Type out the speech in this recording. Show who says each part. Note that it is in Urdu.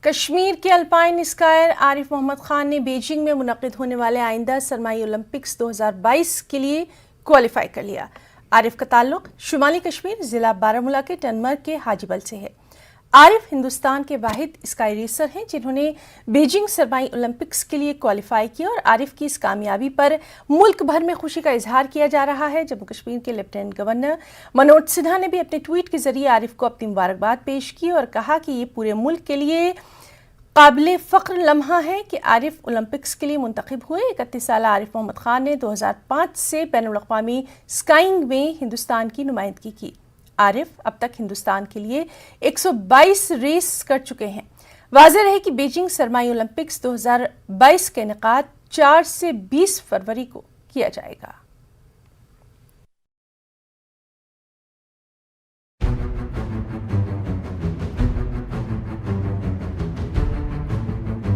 Speaker 1: کشمیر کے الپائن اسکائر عارف محمد خان نے بیجنگ میں منعقد ہونے والے آئندہ سرمائی اولمپکس 2022 کے لیے کوالیفائی کر لیا۔ عارف کا تعلق شمالی کشمیر ضلع بارہمولہ کے ٹنمرگ کے حاجی بل سے ہے۔ عارف ہندوستان کے واحد اسکائی ریسر ہیں جنہوں نے بیجنگ سرمائی اولمپکس کے لیے کوالیفائی کیا، اور عارف کی اس کامیابی پر ملک بھر میں خوشی کا اظہار کیا جا رہا ہے۔ جموں کشمیر کے لیفٹیننٹ گورنر منوج سنہا نے بھی اپنے ٹویٹ کے ذریعے عارف کو اپنی مبارکباد پیش کی اور کہا کہ یہ پورے ملک کے لیے قابل فخر لمحہ ہے کہ عارف اولمپکس کے لیے منتخب ہوئے۔ 31 سالہ عارف محمد خان نے 2005 سے بین الاقوامی اسکائنگ میں ہندوستان کی نمائندگی کی۔ عارف اب تک ہندوستان کے لیے 122 ریس کر چکے ہیں۔ واضح رہے کہ بیجنگ سرمائی اولمپکس 2022 کا انعقاد 4 سے 20 فروری کو کیا جائے گا۔